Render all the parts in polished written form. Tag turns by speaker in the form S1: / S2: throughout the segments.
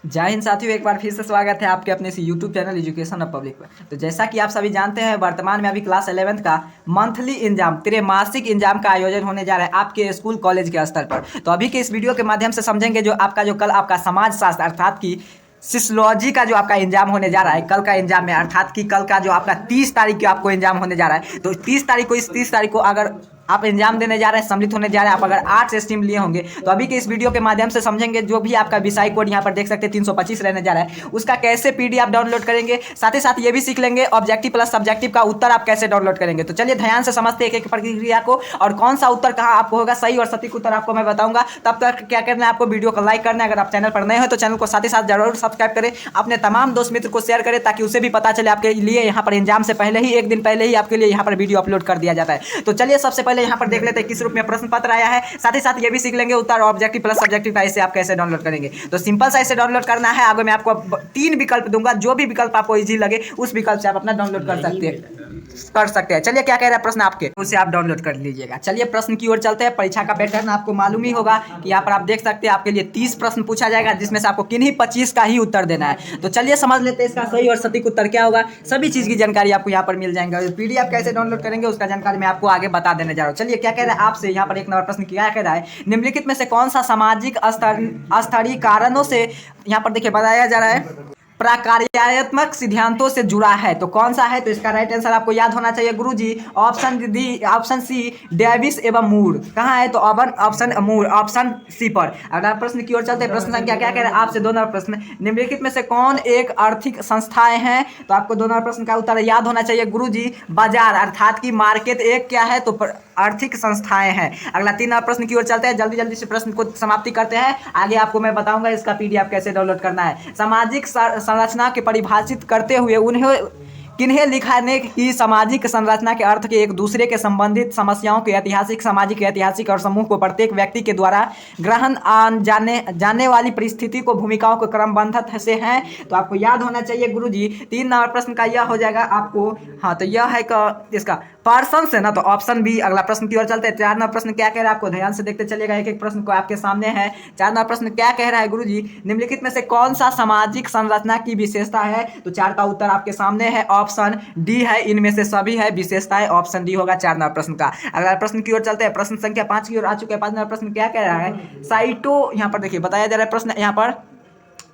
S1: जय हिंद साथियों, एक बार फिर से स्वागत है आपके अपने इस YouTube channel education of public पर। तो जैसा कि आप सभी जानते हैं, वर्तमान में अभी क्लास 11th का मंथली एग्जाम त्रैमासिक एग्जाम का आयोजन होने जा रहा है आपके स्कूल कॉलेज के स्तर पर। तो अभी के इस वीडियो के माध्यम से समझेंगे जो कल आपका समाज शास्त्र अर्थात की सिस्लॉजी का जो आपका एग्जाम होने जा रहा है कल का एग्जाम में, अर्थात कि कल का जो आपका 30 तारीख को आपको एग्जाम होने जा रहा है। तो 30 तारीख को अगर आप एग्जाम देने जा रहे हैं, सम्मिलित होने जा रहे हैं, आप अगर आर्ट्स स्ट्रीम लिए होंगे तो अभी के इस वीडियो के माध्यम से समझेंगे जो भी आपका विषय कोड यहाँ पर देख सकते हैं 325 रहने जा रहा है, उसका कैसे पीडीएफ डाउनलोड करेंगे। साथ ही साथ ये भी सीख लेंगे ऑब्जेक्टिव प्लस सब्जेक्टिव का उत्तर आप कैसे डाउनलोड करेंगे। तो चलिए ध्यान से समझते हैं एक एक प्रक्रिया को और कौन सा उत्तर कहाँ आपको होगा सही और सटीक उत्तर आपको मैं बताऊंगा। तब तक क्या करना है, आपको वीडियो को लाइक करना है। अगर आप चैनल पर नए हो तो चैनल को साथ ही साथ जरूर सब्सक्राइब करें, अपने तमाम दोस्त मित्र को शेयर करें ताकि उसे भी पता चले आपके लिए यहाँ पर एग्जाम से पहले ही एक दिन पहले ही आपके लिए यहाँ पर वीडियो अपलोड कर दिया जाता है। तो चलिए सबसे पहले यहाँ पर देख लेते हैं किस रूप में प्रश्न पत्र आया है। साथ ही साथ ये भी सीख लेंगे उत्तर ऑब्जेक्टिव प्लस सब्जेक्टिव का इसे आप कैसे डाउनलोड करेंगे। तो सिंपल सा इसे डाउनलोड करना है। आगे मैं आपको 3 विकल्प दूंगा, जो भी विकल्प आपको इजी लगे उस विकल्प से आप अपना डाउनलोड कर सकते हैं। चलिए क्या कह रहा है प्रश्न आपके, उसे आप डाउनलोड कर लीजिएगा। चलिए प्रश्न की ओर चलते हैं। परीक्षा का पैटर्न आपको मालूम ही होगा कि यहाँ पर आप देख सकते हैं आपके लिए 30 प्रश्न पूछा जाएगा, जिसमें से आपको किन्हीं 25 का ही उत्तर देना है। तो चलिए समझ लेते हैं इसका सही और सटीक उत्तर क्या होगा। सभी चीज की जानकारी आपको यहाँ पर मिल जाएंगे। पीडीएफ कैसे डाउनलोड करेंगे उसका जानकारी मैं आपको आगे बता देने जा रहा हूँ। चलिए क्या कह रहा है आपसे यहाँ पर एक नंबर प्रश्न क्या कह रहा है, निम्नलिखित में से कौन सा सामाजिक स्तरीय कारणों से यहाँ पर देखिए बताया जा रहा है प्रकार्यात्मक सिद्धांतों से जुड़ा है। तो कौन सा है, तो इसका राइट आंसर आपको याद होना चाहिए गुरुजी। ऑप्शन सी डेविस एवं मूर। कहाँ है, तो ऑप्शन मूर, ऑप्शन सी पर। अगला प्रश्न की ओर चलते हैं। प्रश्न संख्या क्या कह रहा है आपसे 2 नंबर प्रश्न, निम्नलिखित में से कौन एक आर्थिक संस्थाएं हैं। तो आपको 2 नंबर प्रश्न का उत्तर याद होना चाहिए गुरुजी, बाजार अर्थात की मार्केट एक क्या है, तो आर्थिक संस्थाएं हैं। अगला 3 नंबर प्रश्न की ओर चलते हैं। जल्दी जल्दी से प्रश्न को समाप्ति करते हैं, आगे आपको मैं बताऊंगा इसका पीडीएफ कैसे डाउनलोड करना है। सामाजिक संरचना के परिभाषित करते हुए किन्हें लिखने की सामाजिक संरचना के अर्थ के एक दूसरे के संबंधित समस्याओं के ऐतिहासिक सामाजिक और समूह को प्रत्येक व्यक्ति के द्वारा ग्रहण जाने वाली परिस्थिति को भूमिकाओं को क्रमबद्ध से हैं। तो आपको याद होना चाहिए गुरुजी। 3 नंबर प्रश्न का यह हो जाएगा आपको, हाँ तो यह है इसका पर्सन से ना, तो ऑप्शन बी। अगला प्रश्न की ओर चलते हैं। 4 नंबर प्रश्न क्या कह रहा है आपको ध्यान से देखते चलिएगा, एक एक प्रश्न को आपके सामने है। 4 नंबर प्रश्न क्या कह रहा है गुरुजी, निम्नलिखित में से कौन सा सामाजिक संरचना की विशेषता है। तो 4 का उत्तर आपके सामने है, ऑप्शन डी है। इनमें से सभी है विशेषताएं, ऑप्शन डी होगा 4 नंबर प्रश्न का। अगला प्रश्न की ओर चलते हैं। प्रश्न संख्या 5 की ओर आ चुके हैं। 5 नंबर प्रश्न क्या कह रहा है, साइटो, यहाँ पर देखिए बताया जा रहा है प्रश्न यहाँ पर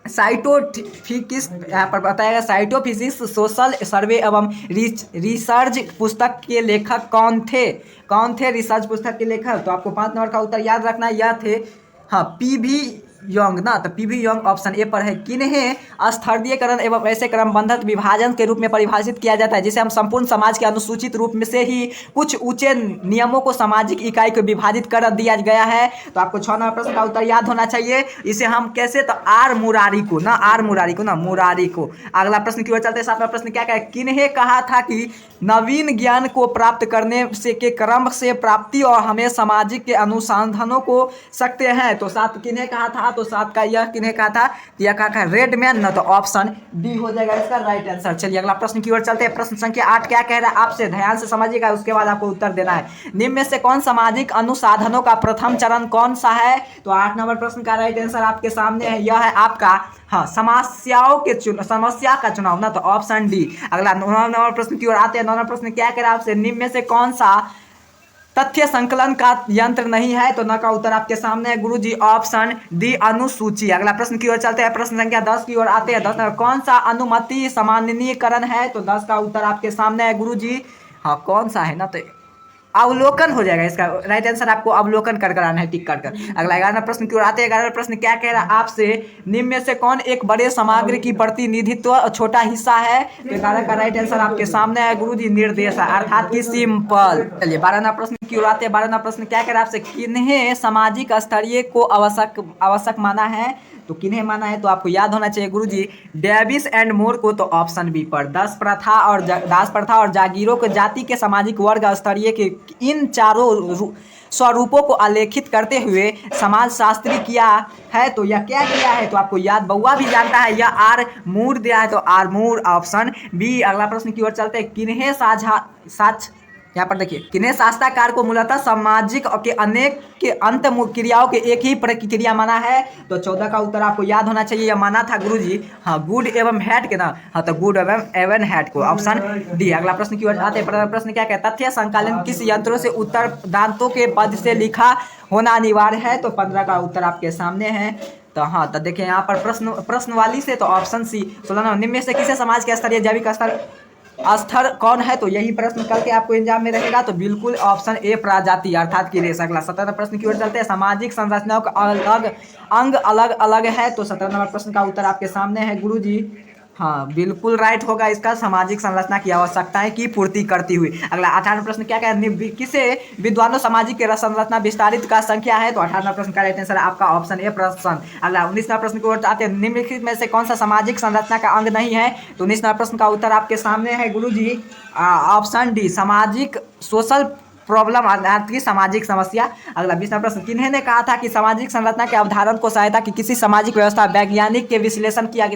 S1: साइटोफिजिक्स, यहाँ पर बताएगा साइटोफिजिक्स सोशल सर्वे एवं रिसर्च पुस्तक के लेखक कौन थे रिसर्च पुस्तक के लेखक। तो आपको 5 नंबर का उत्तर याद रखना है, यह थे हाँ पीवी यंग ना, तो पीवी यंग ऑप्शन ए पर है। किन्हें स्थलीयकरण एवं ऐसे क्रमबद्ध विभाजन के रूप में परिभाषित किया जाता है जिसे हम संपूर्ण समाज के अनुसूचित रूप में से ही कुछ ऊंचे नियमों को सामाजिक इकाई को विभाजित कर दिया गया है। तो आपको 6 नंबर प्रश्न का उत्तर याद होना चाहिए। इसे हम कैसे, तो आर मुरारी को मुरारी को। अगला प्रश्न की ओर चलते हैं। 7वां प्रश्न क्या कहा, किन्हें कहा था कि नवीन ज्ञान को प्राप्त करने से के क्रम से प्राप्ति और हमें सामाजिक के अनुसंधानों को सकते हैं। तो 7 किन्हें कहा था, तो 7 का यह किन्हें कहा था, यह कहा था रेड मैन ना, तो ऑप्शन डी हो जाएगा इसका राइट आंसर। चलिए अगला प्रश्न की ओर चलते हैं। प्रश्न संख्या 8 क्या कह रहा है आपसे ध्यान से समझिएगा, उसके बाद आपको उत्तर देना है। निम्न में से कौन सामाजिक अनुसाधनों का प्रथम चरण कौन सा है। तो 8 नंबर प्रश्न का राइट आंसर आपके सामने है, यह है आपका हाँ समस्या का चुनाव ना, तो ऑप्शन डी। अगला 9 नंबर प्रश्न की ओर आते हैं। 9 नंबर प्रश्न क्या कह रहा है आपसे, निम्न में से कौन सा तथ्य संकलन का यंत्र नहीं है। तो न का उत्तर आपके सामने है गुरुजी, ऑप्शन डी अनुसूची। अगला प्रश्न की ओर चलते हैं। प्रश्न संख्या 10 की ओर आते हैं। 10 कौन सा अनुमति सामान्यीकरण है। तो 10 का उत्तर आपके सामने है गुरुजी, हाँ कौन सा है ना, तो अवलोकन हो जाएगा। इसका राइट आंसर आपको अवलोकन कर आना है टिक कर। अगला 11 प्रश्न की ओर आते हैं। 11 प्रश्न क्या कह रहा है आपसे, निम्न में से कौन एक बड़े सामग्री की प्रतिनिधित्व छोटा हिस्सा है। तो 11 का राइट आंसर आपके सामने है गुरुजी, निर्देश अर्थात की सिंपल। चलिए 12 प्रश्न की ओर आते हैं। 12 प्रश्न क्या कह रहा है आपसे, किन्हें सामाजिक स्तरीय को आवश्यक माना है। तो किन्हें माना है, तो आपको याद होना चाहिए गुरुजी, डेविस एंड मोर को। तो ऑप्शन बी पर। दास प्रथा और जागीरों को जाति के सामाजिक वर्ग स्तरीय के इन चारों स्वरूपों को आलेखित करते हुए समाजशास्त्री किया है। तो यह क्या किया है, तो आपको याद बउआ भी जानता है, यह आर मूर दिया है, तो आर मूर ऑप्शन बी। अगला प्रश्न की ओर चलते हैं। किन्हें यहाँ पर देखिए, किन्हें शास्त्राकार को मूलतः सामाजिक के अनेक के अंत क्रियाओं के एक ही प्रक्रिया माना है। तो 14 का उत्तर आपको याद होना चाहिए, यह माना था गुरुजी। हाँ, गुड एवं हैट के ना, हाँ तो गुड एवं हैट को, ऑप्शन डी। अगला प्रश्न की ओर आते हैं। प्रश्न क्या कहता है, तथ्य संकलन किस यंत्रों से उत्तर दांतों के पद से लिखा होना अनिवार्य है। तो 15 का उत्तर आपके सामने है। तो हाँ, तो देखिए यहाँ पर प्रश्न वाली से, तो ऑप्शन सी। 16 निम्न में से किसे समाज के स्तरीय जैविक स्तर कौन है। तो यही प्रश्न कल के आपको एग्जाम में रहेगा। तो बिल्कुल ऑप्शन ए प्रजाति अर्थात की रेस। अगला 17 प्रश्न की ओर चलते हैं। सामाजिक संरचनाओं का अंग अलग अलग है। तो 17 नंबर प्रश्न का उत्तर आपके सामने है गुरुजी। हाँ, बिल्कुल राइट होगा इसका, सामाजिक संरचना की आवश्यकताएं की पूर्ति करती हुई। अगला 18 प्रश्न क्या है, किसे विद्वानों सामाजिक के संरचना विस्तारित का संख्या है। तो 18 प्रश्न का राइट आंसर आपका ऑप्शन ए प्रश्न। अगला 19वां प्रश्न की ओर आते हैं। निम्नलिखित में से कौन सा सामाजिक संरचना का अंग नहीं है। तो 19वां प्रश्न का उत्तर आपके सामने है गुरुजी, ऑप्शन डी, सामाजिक सोशल प्रॉब्लम अर्थात की सामाजिक समस्या। अगला 20वां प्रश्न, किन्हीं ने कहा था कि सामाजिक संरचना के अवधारण को सहायता की किसी सामाजिक व्यवस्था वैज्ञानिक के विश्लेषण किया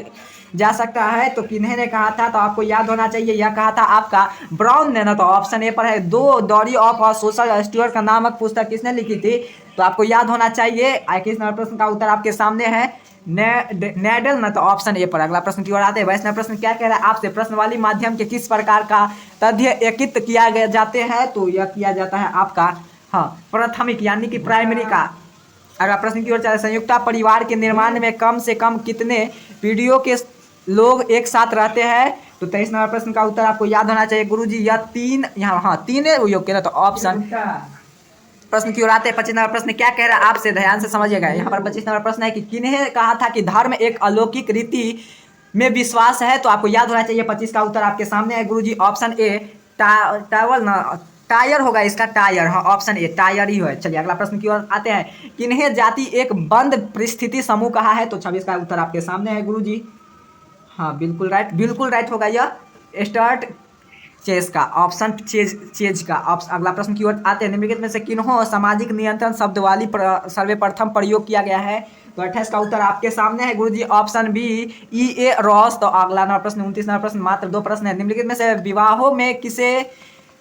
S1: जा सकता है। तो किन्हीं ने कहा था, तो आपको याद होना चाहिए, यह कहा था आपका ब्राउन ने ना। तो ऑप्शन ए पर है। दो दौरी ऑफ और सोशल स्टुअर्ट का नामक पुस्तक किसने लिखी थी। तो आपको याद होना चाहिए। 21 नंबर प्रश्न का उत्तर आपके सामने है, नेडल ना। तो ऑप्शन ए पर। अगला प्रश्न की ओर आते हैं। 22वां प्रश्न क्या कह रहा है आपसे, प्रश्न वाली माध्यम के किस प्रकार का तथ्य एकत्रित किया जाते हैं। तो यह किया जाता है आपका, हाँ, प्राथमिक यानी कि प्राइमरी का। अगला प्रश्न की ओर चले। संयुक्त परिवार के निर्माण में कम से कम कितने पीढ़ियों के लोग एक साथ रहते हैं। तो 23 नंबर प्रश्न का उत्तर आपको याद होना चाहिए गुरुजी, यह 3, यहाँ हाँ 3 है योग्य ना। तो ऑप्शन। प्रश्न की ओर आते हैं। 25 नंबर प्रश्न क्या कह रहा है आपसे, ध्यान से समझिएगा। यहाँ पर 25 नंबर प्रश्न है कि किन्हें कहा था कि धर्म एक अलौकिक रीति में विश्वास है। तो आपको याद होना चाहिए। 25 का उत्तर आपके सामने है गुरुजी, ऑप्शन ए टावल ना, टायर होगा इसका, टायर। हाँ, ऑप्शन ए टायर ही है। चलिए अगला प्रश्न की ओर आते हैं। किन्हें जाति एक बंद परिस्थिति समूह कहा है। तो 26 का उत्तर आपके सामने है गुरुजी। हाँ, बिल्कुल राइट होगा यह स्टार्ट चेज का, ऑप्शन चेज का। अगला प्रश्न की ओर आते हैं। निम्नलिखित में से किन्हों सामाजिक नियंत्रण शब्द वाली सर्वप्रथम प्रयोग किया गया है। तो 28 का उत्तर आपके सामने है गुरुजी, ऑप्शन बी, E.A. रॉस। तो अगला नंबर प्रश्न 29 नंबर प्रश्न, मात्र 2 प्रश्न है। निम्नलिखित में से विवाहों में किसे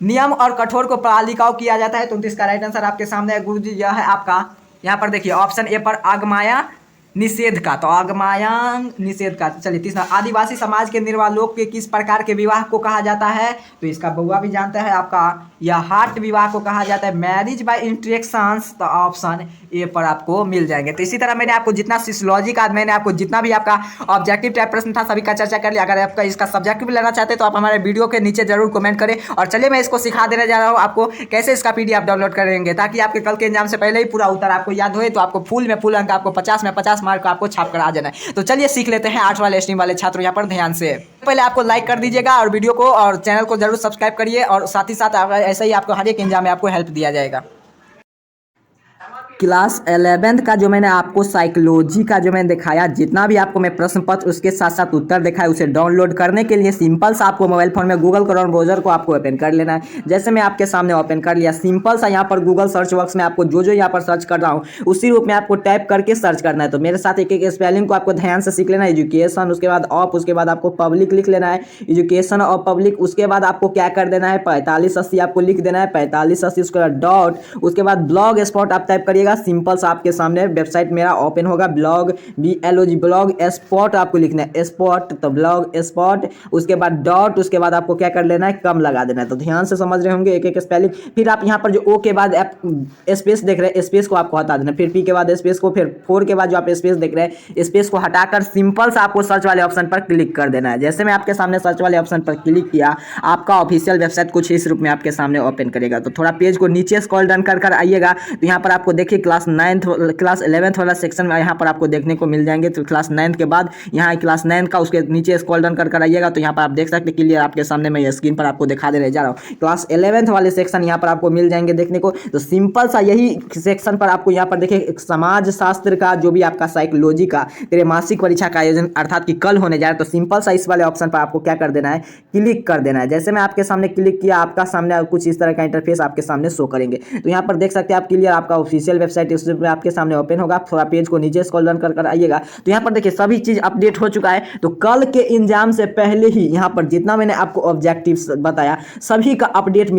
S1: नियम और कठोर को पालिकाओं किया जाता है। तो 29 का राइट आंसर आपके सामने है गुरुजी, यह है आपका, यहाँ पर देखिए ऑप्शन ए पर आगमाया निषेध का। तो आगमायान निषेध का। चलिए 30, आदिवासी समाज के निर्वालोक के किस प्रकार के विवाह को कहा जाता है। तो इसका बउआ भी जानता है आपका, यह हार्ट विवाह को कहा जाता है, मैरिज बाय इंट्रेक्शंस। तो ऑप्शन ए पर आपको मिल जाएंगे। तो इसी तरह मैंने आपको जितना सिस्लॉजी का, मैंने आपको जितना भी आपका ऑब्जेक्टिव टाइप प्रश्न था सभी का चर्चा कर लिया। अगर आपका इसका सब्जेक्टिव लेना चाहते हैं तो आप हमारे वीडियो के नीचे जरूर कमेंट करें। और चलिए मैं इसको सिखा देने जा रहा हूँ आपको कैसे इसका PDF डाउनलोड करेंगे, ताकि आपके कल के एग्जाम से पहले ही पूरा उत्तर आपको याद हो। तो आपको फुल में फुल अंक, आपको 50 में 50 मार्क आपको छाप कर आ जाना है। तो चलिए सीख लेते हैं 8 वाले स्ट्रीम वाले छात्रों, यहाँ पर ध्यान से। पहले आपको लाइक कर दीजिएगा और वीडियो को और चैनल को जरूर सब्सक्राइब करिए, और साथ ही साथ ऐसे ही आपको हर एक एग्जाम में आपको हेल्प दिया जाएगा। क्लास 11th का जो मैंने आपको साइकोलॉजी का जो मैंने दिखाया, जितना भी आपको मैं प्रश्न पत्र उसके साथ साथ उत्तर दिखाया, उसे डाउनलोड करने के लिए सिंपल सा आपको मोबाइल फोन में गूगल क्रोम ब्राउजर को आपको ओपन कर लेना है। जैसे मैं आपके सामने ओपन कर लिया, सिंपल सा यहाँ पर गूगल सर्च बॉक्स में आपको जो यहाँ पर सर्च कर रहा हूँ उसी रूप में आपको टाइप करके सर्च करना है। तो मेरे साथ एक एक स्पेलिंग को आपको ध्यान से सीख लेना है। एजुकेशन, उसके बाद ऑफ, उसके बाद आपको पब्लिक लिख लेना है, एजुकेशन ऑफ पब्लिक। उसके बाद आपको क्या कर देना है, 4580 आपको लिख देना है, 4580, उसके बाद डॉट, उसके बाद ब्लॉग स्पॉट आप टाइप करिएगा। सिंपल सा आपके सामने वेबसाइट मेरा ओपन होगा, ब्लॉग BLOG ब्लॉग स्पॉट आपको लिखना है, स्पॉट, तो ब्लॉग स्पॉट, उसके बाद डॉट, उसके बाद आपको क्या कर लेना है, कम लगा देना है। तो ध्यान से समझ रहे होंगे एक एक स्पेलिंग। फिर आप यहाँ पर जो ओ के बाद आप स्पेस देख रहे हैं, स्पेस को आपको हटा देना, फिर पी के बाद स्पेस को, फिर 4 के बाद जो आप स्पेस देख रहे हैं स्पेस को हटाकर सिंपल सा आपको सर्च वाले ऑप्शन पर क्लिक कर देना है। जैसे मैं आपके सामने सर्च वाले ऑप्शन पर क्लिक किया, आपका ऑफिशियल वेबसाइट कुछ इस रूप में आपके सामने ओपन करेगा। तो थोड़ा पेज को नीचे स्क्रॉल डाउन कर आइएगा, तो यहाँ पर आपको देखिए क्लास 11th वाला सेक्शन में यहाँ पर आपको देखने को मिल जाएंगे। तो क्लास 9 के बाद यहाँ क्लास 9 का उसके नीचे स्क्रॉल डाउन कर आइएगा, तो यहाँ पर आप देख सकते हैं क्लियर आपके सामने मैं स्क्रीन पर आपको दिखा देने जा रहा हूँ। क्लास 11th वाले सेक्शन यहाँ पर आपको मिल जाएंगे देखने को। तो सिंपल सा यही सेक्शन पर आपको यहाँ पर देखिए समाज शास्त्र का जो भी आपका साइकोलॉजी का त्रैमासिक परीक्षा का आयोजन अर्थात कि कल होने जा रहा है। तो सिंपल सा इस वाले ऑप्शन पर आपको क्या कर देना है, क्लिक कर देना है। जैसे मैं आपके सामने क्लिक किया, आपका सामने कुछ इस तरह का इंटरफेस आपके सामने शो करेंगे। तो यहाँ पर देख सकते हैं आप क्लियर आपका ऑफिशियल वेबसाइट इसमें आपके सामने ओपन होगा। थोड़ा पेज को नीचे स्क्रॉल डाउन कर आइएगा तो यहाँ पर देखिए सभी चीज़ अपडेट हो चुका है। तो कल के एग्जाम से पहले ही यहाँ पर जितना मैंने आपको ऑब्जेक्टिव्स बताया सभी का अपडेट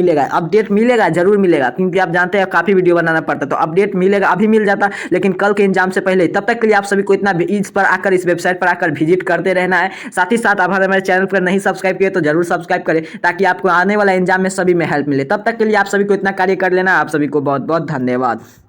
S1: मिलेगा जरूर मिलेगा, क्योंकि आप जानते हैं काफ़ी वीडियो बनाना पड़ता है। तो अपडेट मिलेगा, अभी मिल जाता लेकिन कल के एग्जाम से पहले। तब तक के लिए आप सभी को इतना इस पर आकर इस वेबसाइट पर आकर विजिट करते रहना है। साथ ही साथ आप हमारे चैनल पर नहीं सब्सक्राइब किए तो जरूर सब्सक्राइब करें ताकि आपको आने वाला एग्जाम में सभी में हेल्प मिले। तब तक के लिए आप सभी को इतना कार्य कर लेना। आप सभी को बहुत बहुत धन्यवाद।